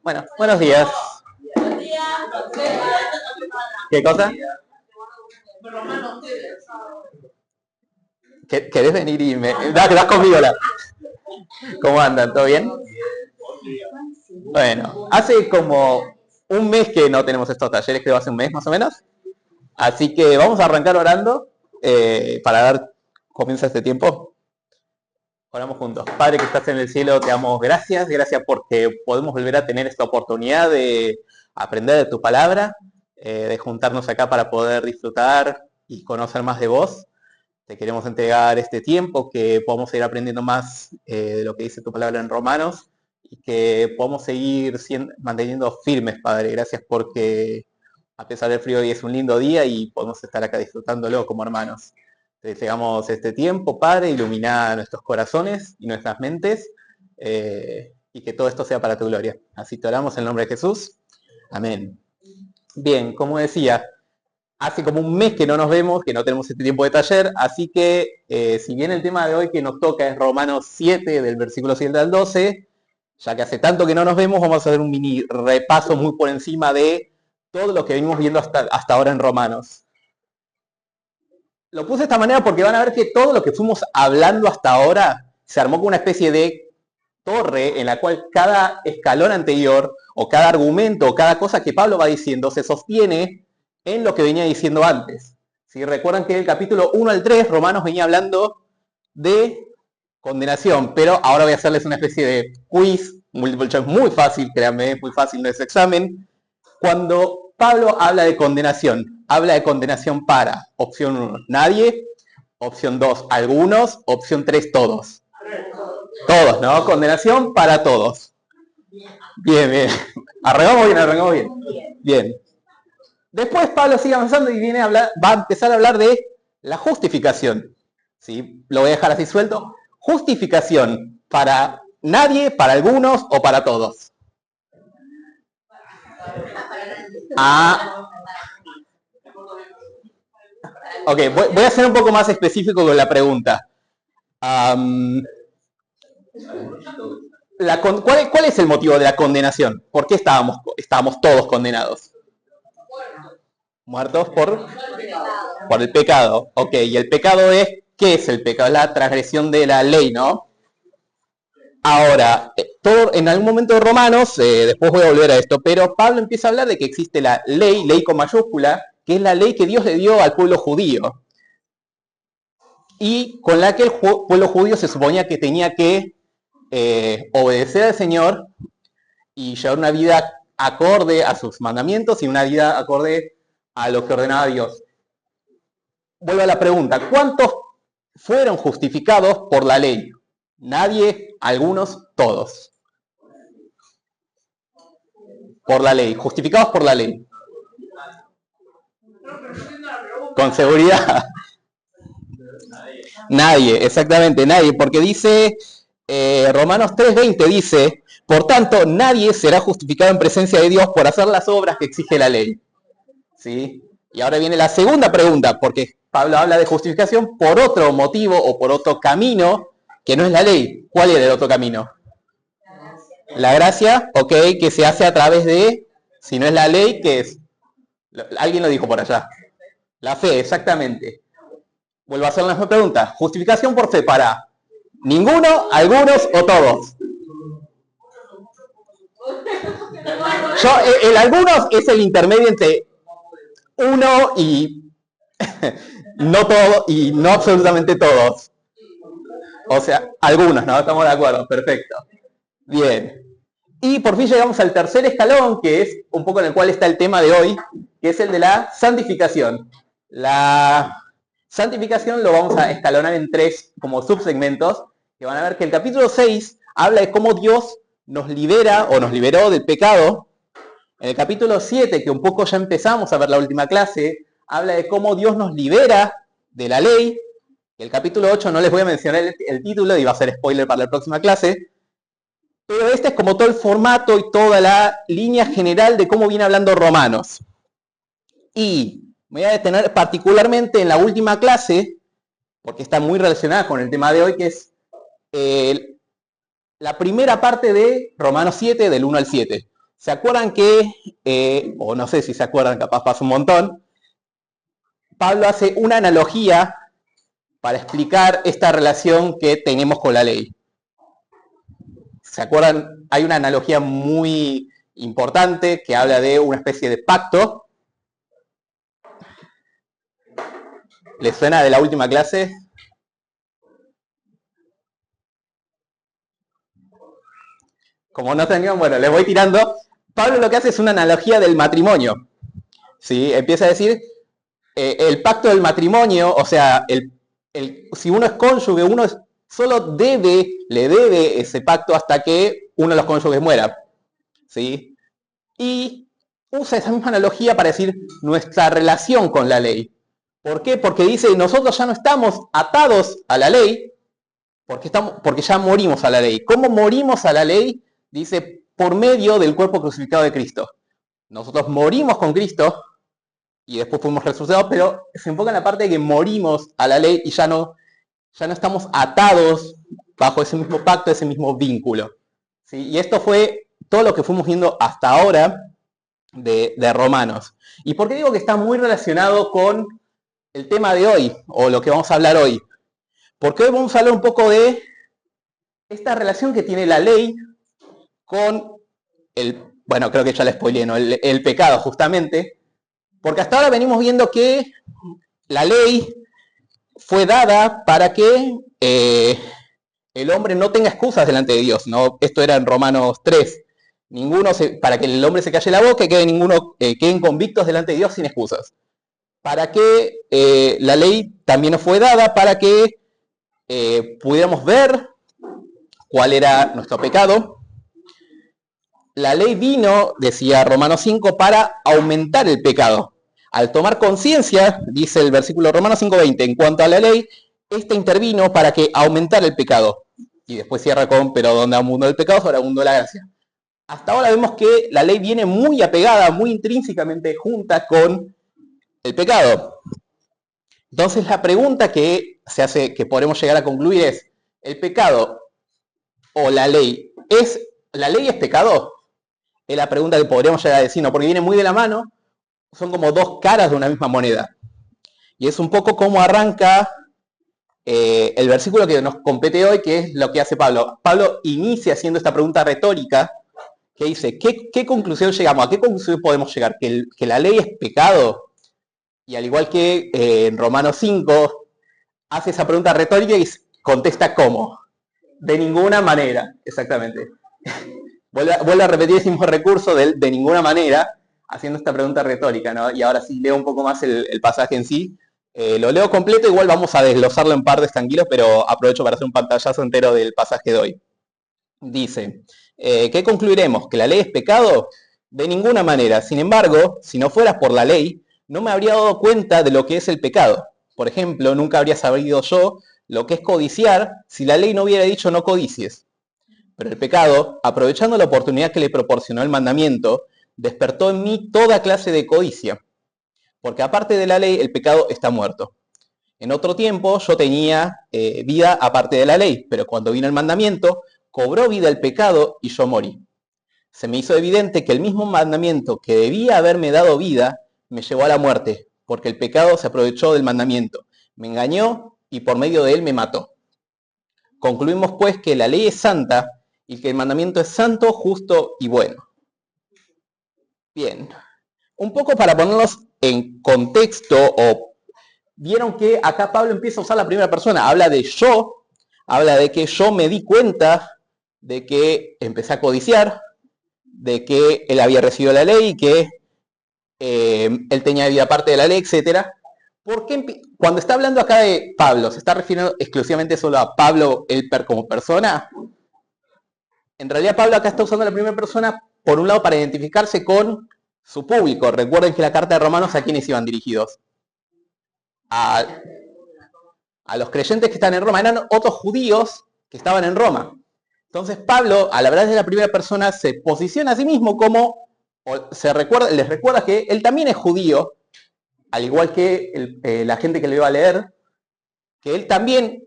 Bueno, buenos días. ¿Qué cosa? ¿Querés venir y me... das conmigo la... ¿Cómo andan? ¿Todo bien? Bueno, hace como un mes que no tenemos estos talleres, creo hace un mes más o menos. Así que vamos a arrancar orando para dar comienzo a este tiempo. Oramos juntos. Padre que estás en el cielo, te damos gracias. Gracias porque podemos volver a tener esta oportunidad de aprender de tu palabra, de juntarnos acá para poder disfrutar y conocer más de vos. Te queremos entregar este tiempo, que podamos seguir aprendiendo más de lo que dice tu palabra en Romanos y que podamos seguir manteniendo firmes, Padre. Gracias porque a pesar del frío hoy es un lindo día y podemos estar acá disfrutándolo como hermanos. Te entregamos este tiempo, Padre, ilumina nuestros corazones y nuestras mentes y que todo esto sea para tu gloria. Así te oramos en el nombre de Jesús. Amén. Bien, como decía, hace como un mes que no nos vemos, que no tenemos este tiempo de taller, así que si bien el tema de hoy que nos toca es Romanos 7, del versículo 7 al 12, ya que hace tanto que no nos vemos, vamos a hacer un mini repaso muy por encima de todo lo que venimos viendo hasta ahora en Romanos. Lo puse de esta manera porque van a ver que todo lo que fuimos hablando hasta ahora se armó como una especie de torre en la cual cada escalón anterior o cada argumento o cada cosa que Pablo va diciendo se sostiene en lo que venía diciendo antes. Si recuerdan que el capítulo 1 al 3, Romanos venía hablando de condenación, pero ahora voy a hacerles una especie de quiz, multiple choice muy fácil, créanme, muy fácil, no es examen. Cuando Pablo habla de condenación para opción 1, nadie, opción 2, algunos, opción 3, todos. Todos, ¿no? Condenación para todos. Bien, bien. Arrancamos bien. Bien. Después Pablo sigue avanzando y va a empezar a hablar de la justificación. ¿Sí? Lo voy a dejar así suelto. Justificación para nadie, para algunos o para todos. Ok, voy a ser un poco más específico con la pregunta. ¿Cuál es el motivo de la condenación? ¿Por qué estábamos todos condenados? Muertos por el pecado. Ok, y el pecado es, ¿qué es el pecado? Es la transgresión de la ley, ¿no? Ahora, en algún momento de Romanos, después voy a volver a esto, pero Pablo empieza a hablar de que existe la ley con mayúscula, que es la ley que Dios le dio al pueblo judío. Y con la que el pueblo judío se suponía que tenía que obedecer al Señor y llevar una vida acorde a sus mandamientos y una vida acorde a lo que ordenaba Dios. Vuelvo a la pregunta, ¿cuántos fueron justificados por la ley? Nadie, algunos, todos. Por la ley, justificados por la ley. Con seguridad. Nadie, exactamente, nadie, porque dice, Romanos 3:20 dice, por tanto, nadie será justificado en presencia de Dios por hacer las obras que exige la ley. ¿Sí? Y ahora viene la segunda pregunta, porque Pablo habla de justificación por otro motivo o por otro camino que no es la ley. ¿Cuál es el otro camino? La gracia, ok, que se hace a través de, si no es la ley, ¿qué es? Alguien lo dijo por allá. La fe, exactamente. Vuelvo a hacer la misma pregunta. Justificación por fe para ninguno, algunos o todos. El algunos es el intermedio entre uno y no todo y no absolutamente todos. O sea, algunos, ¿no? Estamos de acuerdo, perfecto. Bien. Y por fin llegamos al tercer escalón, que es un poco en el cual está el tema de hoy, que es el de la santificación. La santificación lo vamos a escalonar en 3 como subsegmentos, que van a ver que el capítulo 6 habla de cómo Dios nos libera o nos liberó del pecado. En el capítulo 7, que un poco ya empezamos a ver la última clase, habla de cómo Dios nos libera de la ley. El capítulo 8 no les voy a mencionar el título y va a ser spoiler para la próxima clase. Pero este es como todo el formato y toda la línea general de cómo viene hablando Romanos. Y me voy a detener particularmente en la última clase, porque está muy relacionada con el tema de hoy, que es la primera parte de Romanos 7, del 1 al 7. ¿Se acuerdan que, o no sé si se acuerdan, capaz pasa un montón, Pablo hace una analogía para explicar esta relación que tenemos con la ley? ¿Se acuerdan? Hay una analogía muy importante que habla de una especie de pacto. ¿Les suena de la última clase? Como no tenían, bueno, les voy tirando. Pablo lo que hace es una analogía del matrimonio. ¿Sí? Empieza a decir, el pacto del matrimonio, o sea, si uno es cónyuge, uno solo le debe ese pacto hasta que uno de los cónyuges muera. ¿Sí? Y usa esa misma analogía para decir nuestra relación con la ley. ¿Por qué? Porque dice, nosotros ya no estamos atados a la ley, porque ya morimos a la ley. ¿Cómo morimos a la ley? Dice, por medio del cuerpo crucificado de Cristo. Nosotros morimos con Cristo y después fuimos resucitados, pero se enfoca en la parte de que morimos a la ley y ya no estamos atados bajo ese mismo pacto, ese mismo vínculo. ¿Sí? Y esto fue todo lo que fuimos viendo hasta ahora de Romanos. ¿Y por qué digo que está muy relacionado con el tema de hoy, o lo que vamos a hablar hoy? Porque hoy vamos a hablar un poco de esta relación que tiene la ley con bueno, creo que ya la spoileé, ¿no? El pecado, justamente. Porque hasta ahora venimos viendo que la ley fue dada para que el hombre no tenga excusas delante de Dios, ¿no? Esto era en Romanos 3. Para que el hombre se calle la boca y queden convictos delante de Dios sin excusas. Para que la ley también nos fue dada para que pudiéramos ver cuál era nuestro pecado. La ley vino, decía Romanos 5, para aumentar el pecado. Al tomar conciencia, dice el versículo Romanos 5:20, en cuanto a la ley, esta intervino para que aumentara el pecado. Y después cierra con, pero donde abundó el pecado, sobre abundó la gracia. Hasta ahora vemos que la ley viene muy apegada, muy intrínsecamente junta con el pecado. Entonces la pregunta que se hace, que podemos llegar a concluir es, ¿el pecado o la ley es pecado? Es la pregunta que podríamos llegar a decir, ¿no? Porque viene muy de la mano, son como dos caras de una misma moneda. Y es un poco como arranca el versículo que nos compete hoy, que es lo que hace Pablo. Pablo inicia haciendo esta pregunta retórica que dice, ¿qué conclusión llegamos? ¿A qué conclusión podemos llegar? ¿Que la ley es pecado? Y al igual que en Romanos 5, hace esa pregunta retórica y contesta ¿cómo? De ninguna manera, exactamente. Vuelve a repetir ese mismo recurso de ninguna manera, haciendo esta pregunta retórica, ¿no? Y ahora sí leo un poco más el pasaje en sí. Lo leo completo, igual vamos a desglosarlo en partes tranquilos, pero aprovecho para hacer un pantallazo entero del pasaje de hoy. Dice, ¿qué concluiremos? ¿Que la ley es pecado? De ninguna manera. Sin embargo, si no fueras por la ley, no me habría dado cuenta de lo que es el pecado. Por ejemplo, nunca habría sabido yo lo que es codiciar si la ley no hubiera dicho no codicies. Pero el pecado, aprovechando la oportunidad que le proporcionó el mandamiento, despertó en mí toda clase de codicia. Porque aparte de la ley, el pecado está muerto. En otro tiempo yo tenía vida aparte de la ley, pero cuando vino el mandamiento, cobró vida el pecado y yo morí. Se me hizo evidente que el mismo mandamiento que debía haberme dado vida, me llevó a la muerte, porque el pecado se aprovechó del mandamiento, me engañó y por medio de él me mató. Concluimos pues que la ley es santa y que el mandamiento es santo, justo y bueno. Bien, un poco para ponernos en contexto, o vieron que acá Pablo empieza a usar la primera persona, habla de yo, habla de que yo me di cuenta de que empecé a codiciar, de que él había recibido la ley, que él tenía vida aparte de la ley, etc. Porque cuando está hablando acá de Pablo, ¿se está refiriendo exclusivamente solo a Pablo, él como persona? En realidad Pablo acá está usando la primera persona, por un lado, para identificarse con su público. Recuerden que la carta de Romanos, ¿a quiénes iban dirigidos? A los creyentes que están en Roma. Eran otros judíos que estaban en Roma. Entonces Pablo, al hablar de la primera persona, se posiciona a sí mismo como, les recuerda que él también es judío, al igual que la gente que le iba a leer, que él también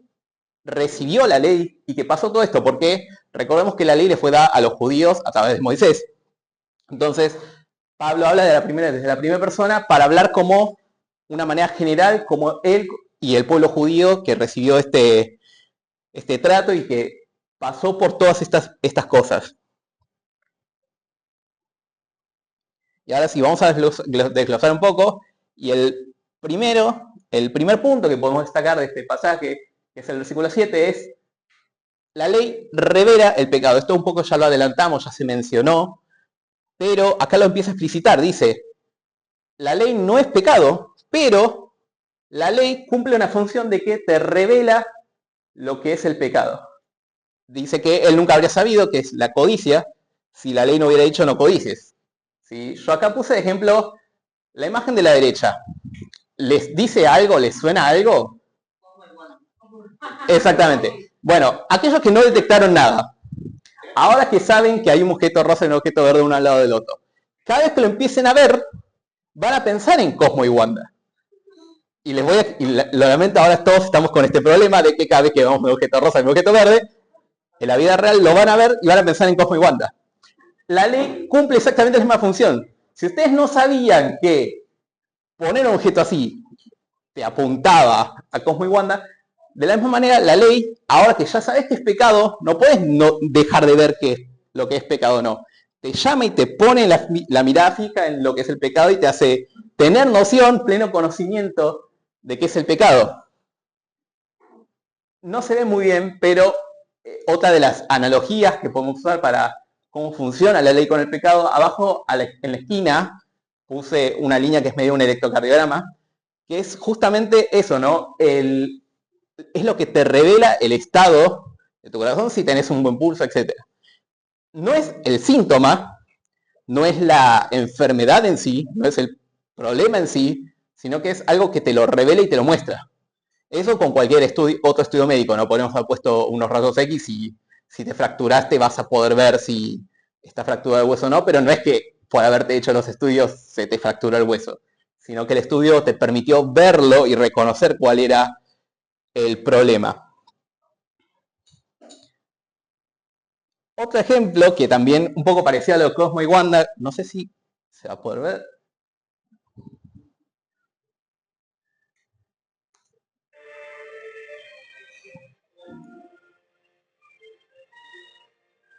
recibió la ley y que pasó todo esto, porque recordemos que la ley le fue dada a los judíos a través de Moisés. Entonces, Pablo habla desde la primera persona para hablar como una manera general, como él y el pueblo judío que recibió este trato y que pasó por todas estas cosas. Y ahora sí, vamos a desglosar un poco. Y el primer punto que podemos destacar de este pasaje, que es el versículo 7, es la ley revela el pecado. Esto un poco ya lo adelantamos, ya se mencionó, pero acá lo empieza a explicitar. Dice, la ley no es pecado, pero la ley cumple una función de que te revela lo que es el pecado. Dice que él nunca habría sabido que es la codicia si la ley no hubiera dicho no codicies. ¿Sí? Yo acá puse de ejemplo la imagen de la derecha. ¿Les dice algo? ¿Les suena algo? Exactamente. Bueno, aquellos que no detectaron nada, ahora que saben que hay un objeto rosa y un objeto verde uno al lado del otro, cada vez que lo empiecen a ver, van a pensar en Cosmo y Wanda. Y lo lamento, ahora todos estamos con este problema de que cada vez que vemos un objeto rosa y un objeto verde, en la vida real lo van a ver y van a pensar en Cosmo y Wanda. La ley cumple exactamente la misma función. Si ustedes no sabían que poner un objeto así te apuntaba a Cosmo y Wanda, de la misma manera la ley, ahora que ya sabes que es pecado, no puedes no dejar de ver lo que es pecado o no. Te llama y te pone la mirada fija en lo que es el pecado y te hace tener noción, pleno conocimiento de qué es el pecado. No se ve muy bien, pero otra de las analogías que podemos usar para cómo funciona la ley con el pecado, abajo en la esquina puse una línea que es medio un electrocardiograma, que es justamente eso, ¿no? Es lo que te revela el estado de tu corazón, si tenés un buen pulso, etc. No es el síntoma, no es la enfermedad en sí, no es el problema en sí, sino que es algo que te lo revela y te lo muestra. Eso con cualquier otro estudio médico, ¿no? Podemos haber puesto unos rayos X y si te fracturaste vas a poder ver si está fracturado el hueso o no, pero no es que por haberte hecho los estudios se te fracturó el hueso, sino que el estudio te permitió verlo y reconocer cuál era el problema. Otro ejemplo que también un poco parecía a lo de Cosmo y Wanda, no sé si se va a poder ver.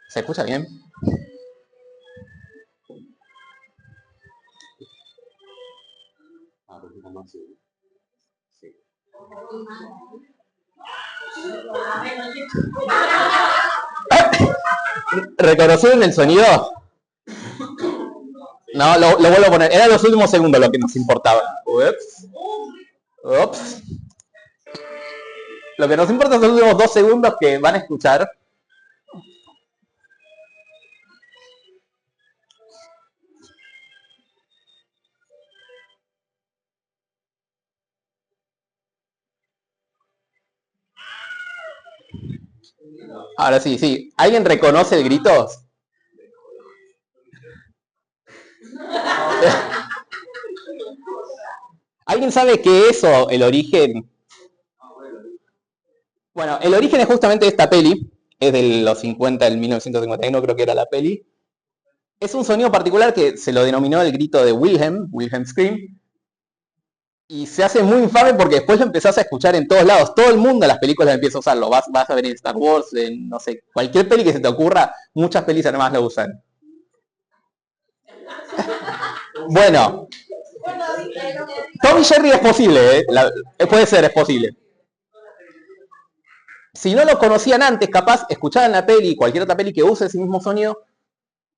¿Se escucha bien? Sí. ¿Reconocieron el sonido? No, lo vuelvo a poner. Eran los últimos segundos lo que nos importaba. Ups. Ups. Lo que nos importa son los últimos 2 segundos que van a escuchar. Ahora sí, sí. ¿Alguien reconoce el grito? ¿Alguien sabe qué es o el origen? Bueno, el origen es justamente esta peli. Es de los 50, del 1951 creo que era la peli. Es un sonido particular que se lo denominó el grito de Wilhelm Scream. Y se hace muy infame porque después lo empezás a escuchar en todos lados. Todo el mundo en las películas empieza a usarlo. Vas a ver en Star Wars, en no sé, cualquier peli que se te ocurra, muchas pelis además lo usan. Bueno, Tom y Jerry es posible, puede ser, es posible. Si no lo conocían antes, capaz escuchaban la peli, cualquier otra peli que use ese mismo sonido,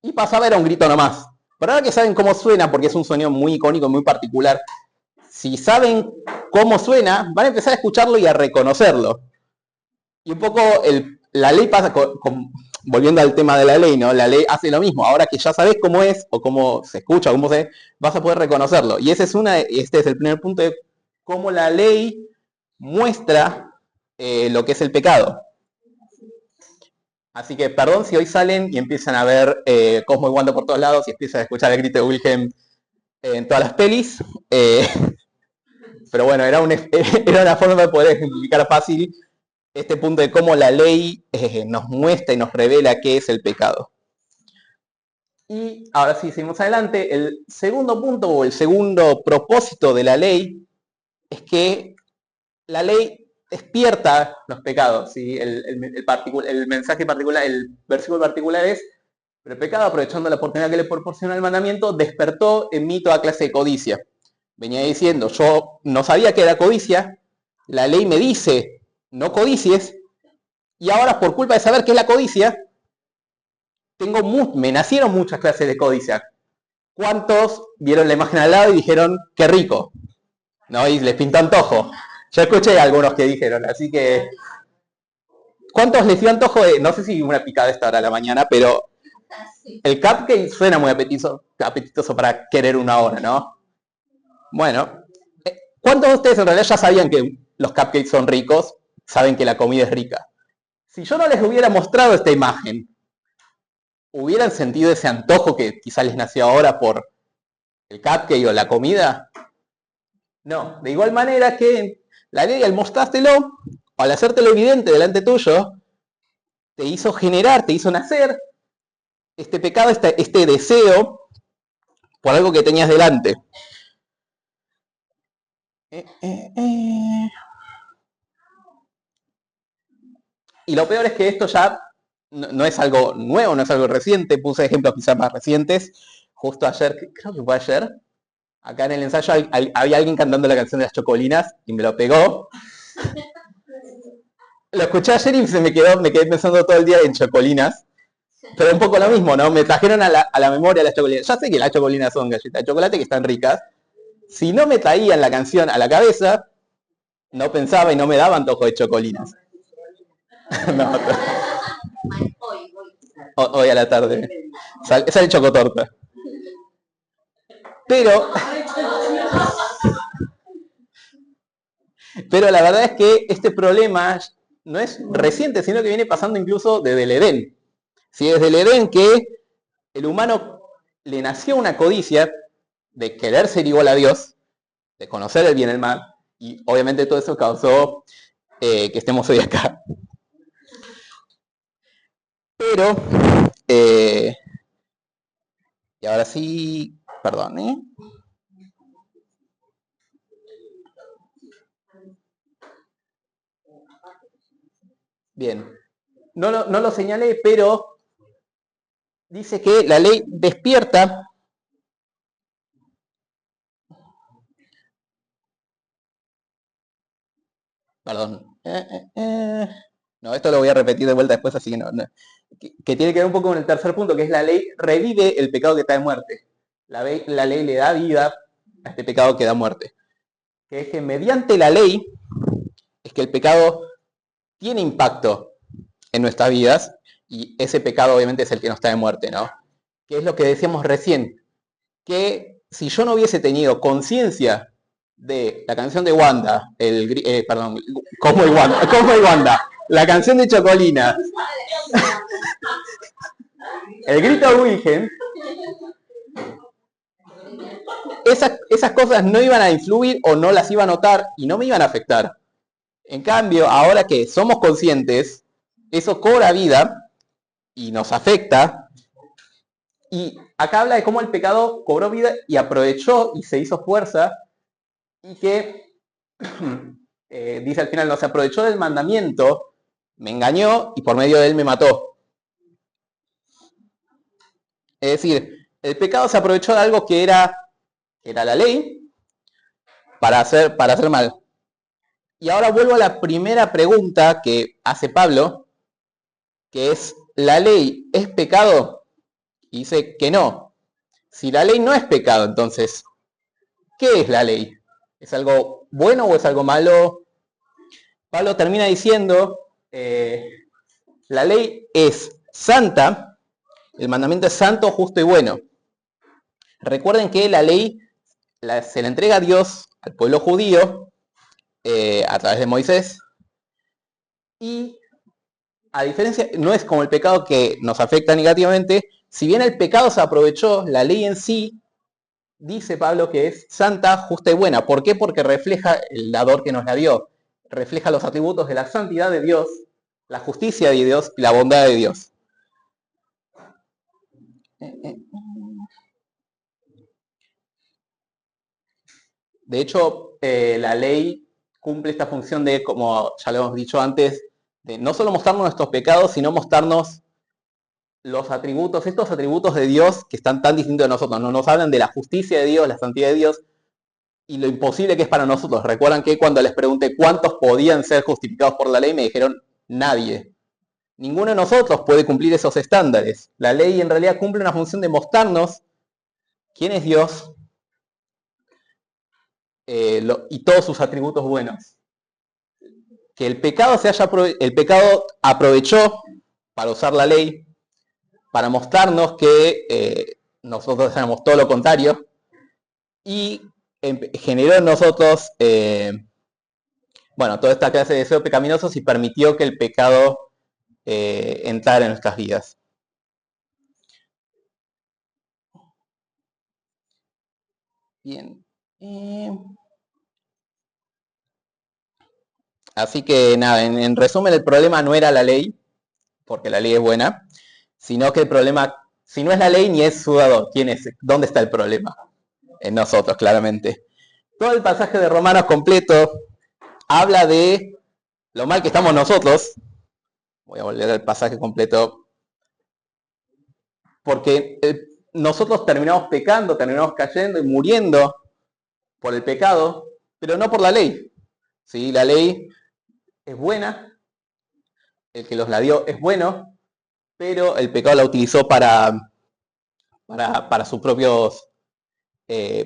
y pasaba era un grito nomás. Pero ahora que saben cómo suena, porque es un sonido muy icónico, muy particular, si saben cómo suena, van a empezar a escucharlo y a reconocerlo. Y un poco la ley pasa, volviendo al tema de la ley, ¿no? La ley hace lo mismo. Ahora que ya sabes cómo es, o cómo se escucha, o cómo se vas a poder reconocerlo. Y este es el primer punto de cómo la ley muestra lo que es el pecado. Así que perdón si hoy salen y empiezan a ver Cosmo y Wanda por todos lados y empiezan a escuchar el grito de Wilhelm en todas las pelis. Pero bueno, era una forma de poder ejemplificar fácil este punto de cómo la ley nos muestra y nos revela qué es el pecado. Y ahora sí, seguimos adelante. El segundo punto o el segundo propósito de la ley es que la ley despierta los pecados. ¿Sí? El mensaje particular, el versículo particular es: pero el pecado, aprovechando la oportunidad que le proporciona el mandamiento, despertó en mí toda clase de codicia. Venía diciendo, yo no sabía que era codicia, la ley me dice, no codicies, y ahora por culpa de saber qué es la codicia, me nacieron muchas clases de codicia. ¿Cuántos vieron la imagen al lado y dijeron, qué rico? ¿No? Y les pintó antojo. Yo escuché a algunos que dijeron, así que... ¿Cuántos les dio antojo de, no sé si una picada esta hora de la mañana, pero el cupcake suena muy apetitoso para querer una hora, ¿no? Bueno, ¿cuántos de ustedes en realidad ya sabían que los cupcakes son ricos? Saben que la comida es rica. Si yo no les hubiera mostrado esta imagen, ¿hubieran sentido ese antojo que quizás les nació ahora por el cupcake o la comida? No, de igual manera que la ley, al mostrártelo, al hacértelo evidente delante tuyo, te hizo generar, te hizo nacer este pecado, este deseo por algo que tenías delante. Y lo peor es que esto ya no es algo nuevo, no es algo reciente. Puse ejemplos quizás más recientes. Justo ayer, creo que fue ayer, acá en el ensayo había alguien cantando la canción de las chocolinas y me lo pegó. Lo escuché ayer y me quedé pensando todo el día en chocolinas. Pero un poco lo mismo, ¿no? Me trajeron a la memoria las chocolinas. Ya sé que las chocolinas son galletas de chocolate que están ricas. Si no me traían la canción a la cabeza, no pensaba y no me daba antojo de chocolinas. No, hoy a la tarde. Sale chocotorta. Pero la verdad es que este problema no es reciente, sino que viene pasando incluso desde el Edén. ¿Sí? Desde el Edén que el humano le nació una codicia de querer ser igual a Dios, de conocer el bien y el mal, y obviamente todo eso causó que estemos hoy acá. Pero, y ahora sí, perdón, Bien, no lo señalé, pero dice que la ley despierta perdón. No, esto lo voy a repetir de vuelta después, así que no. Que tiene que ver un poco con el tercer punto, que es la ley revive el pecado que está de muerte. La ley le da vida a este pecado que da muerte. Que es que mediante la ley es que el pecado tiene impacto en nuestras vidas y ese pecado obviamente es el que nos está de muerte, ¿no? Que es lo que decíamos recién, que si yo no hubiese tenido conciencia de la canción de Wanda, perdón, ¿cómo hay Wanda? La canción de Chocolina, el grito de Wilhelm, esas cosas no iban a influir o no las iba a notar y no me iban a afectar. En cambio, ahora que somos conscientes, eso cobra vida y nos afecta. Y acá habla de cómo el pecado cobró vida y aprovechó y se hizo fuerza y que dice al final, no se aprovechó del mandamiento, me engañó y por medio de él me mató. Es decir, el pecado se aprovechó de algo que era la ley para hacer mal. Y ahora vuelvo a la primera pregunta que hace Pablo, que es, ¿la ley es pecado? Y dice que no. Si la ley no es pecado, entonces, ¿qué es la ley? ¿Es algo bueno o es algo malo? Pablo termina diciendo, la ley es santa, el mandamiento es santo, justo y bueno. Recuerden que la ley se la entrega a Dios, al pueblo judío, a través de Moisés, y a diferencia, no es como el pecado que nos afecta negativamente, si bien el pecado se aprovechó, la ley en sí, dice Pablo que es santa, justa y buena. ¿Por qué? Porque refleja el dador que nos la dio, refleja los atributos de la santidad de Dios, la justicia de Dios y la bondad de Dios. De hecho, la ley cumple esta función de, como ya lo hemos dicho antes, de no solo mostrarnos nuestros pecados, sino mostrarnos los atributos, estos atributos de Dios que están tan distintos de nosotros. No nos hablan de la justicia de Dios, la santidad de Dios y lo imposible que es para nosotros. Recuerdan que cuando les pregunté cuántos podían ser justificados por la ley, me dijeron nadie. Ninguno de nosotros puede cumplir esos estándares. La ley en realidad cumple una función de mostrarnos quién es Dios y todos sus atributos buenos. Que el pecado aprovechó para usar la ley, para mostrarnos que nosotros éramos todo lo contrario, y generó en nosotros, toda esta clase de deseos pecaminosos y permitió que el pecado entrara en nuestras vidas. Bien. Así que nada, en resumen, el problema no era la ley, porque la ley es buena, sino que el problema, si no es la ley ni es su dador, ¿quién es? ¿Dónde está el problema? En nosotros, claramente. Todo el pasaje de Romanos completo habla de lo mal que estamos nosotros. Voy a volver al pasaje completo. Porque nosotros terminamos pecando, terminamos cayendo y muriendo por el pecado, pero no por la ley. ¿Sí? La ley es buena, el que los la dio es bueno, pero el pecado la utilizó para sus propios,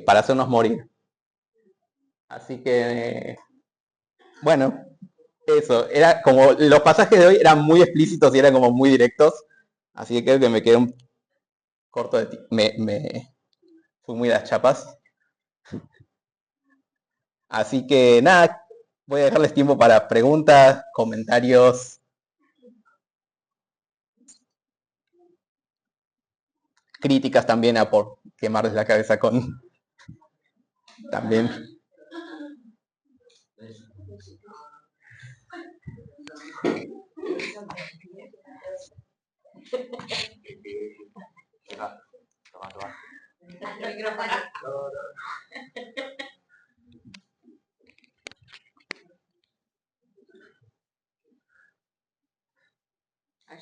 para hacernos morir. Así que, bueno, eso, era como, los pasajes de hoy eran muy explícitos y eran como muy directos, así que creo que me quedé un corto de tiempo, fui muy de las chapas. Así que nada, voy a dejarles tiempo para preguntas, comentarios, críticas también a por quemarles la cabeza con también.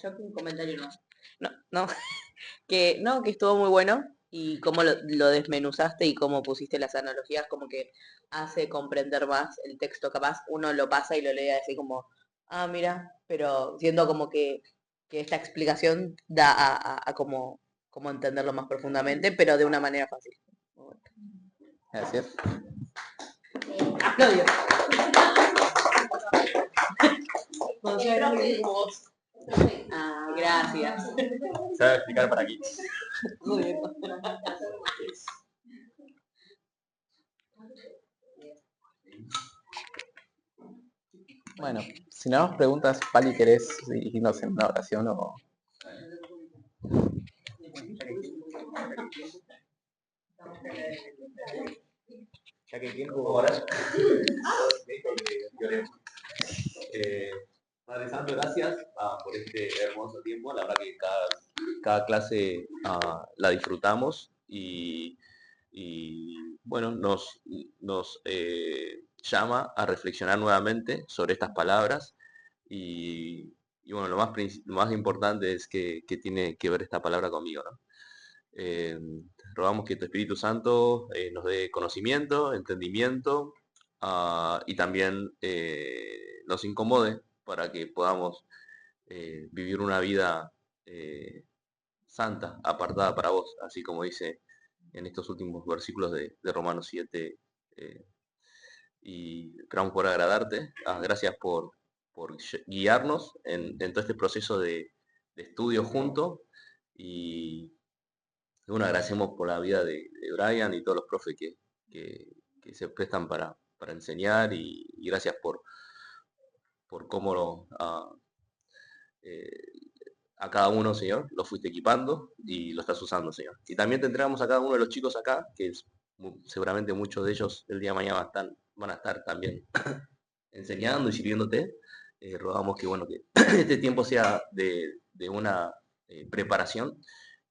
Yo un comentario no. No, que estuvo muy bueno y cómo lo desmenuzaste y cómo pusiste las analogías, como que hace comprender más el texto. Capaz uno lo pasa y lo lee así como, ah, mira, pero siento como que esta explicación da a como entenderlo más profundamente, pero de una manera fácil. Gracias. Aplaudio. Gracias. Se va a explicar para aquí. Muy bien. Bueno, si no preguntas, Pali, ¿querés dirigirnos en una oración o...? Ya que tiempo ahora. Padre Santo, gracias por este hermoso tiempo. La verdad que cada clase la disfrutamos y bueno, nos llama a reflexionar nuevamente sobre estas palabras y bueno, lo más importante es que tiene que ver esta palabra conmigo, ¿no? Rogamos que tu Espíritu Santo nos dé conocimiento, entendimiento y también nos incomode para que podamos vivir una vida santa, apartada para vos, así como dice en estos últimos versículos de Romanos 7. Y esperamos por agradarte. Gracias por guiarnos en todo este proceso de estudio junto y bueno, agradecemos por la vida de Brian y todos los profes que se prestan para enseñar y gracias por cómo a cada uno, Señor, lo fuiste equipando y lo estás usando, Señor. Y también te entregamos a cada uno de los chicos acá, que seguramente muchos de ellos el día de mañana van a estar también enseñando y sirviéndote. Rogamos que, bueno, que este tiempo sea de una preparación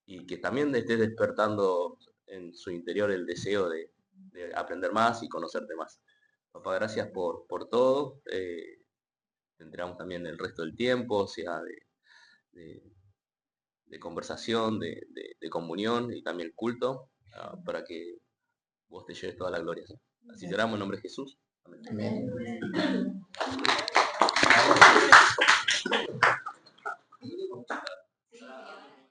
y que también estés despertando en su interior el deseo de de aprender más y conocerte más. Papá, gracias por todo. Te entregamos también el resto del tiempo, o sea, de conversación, de comunión y también el culto, para que vos te lleves toda la gloria. Así te oramos en nombre de Jesús. Amén. Amén.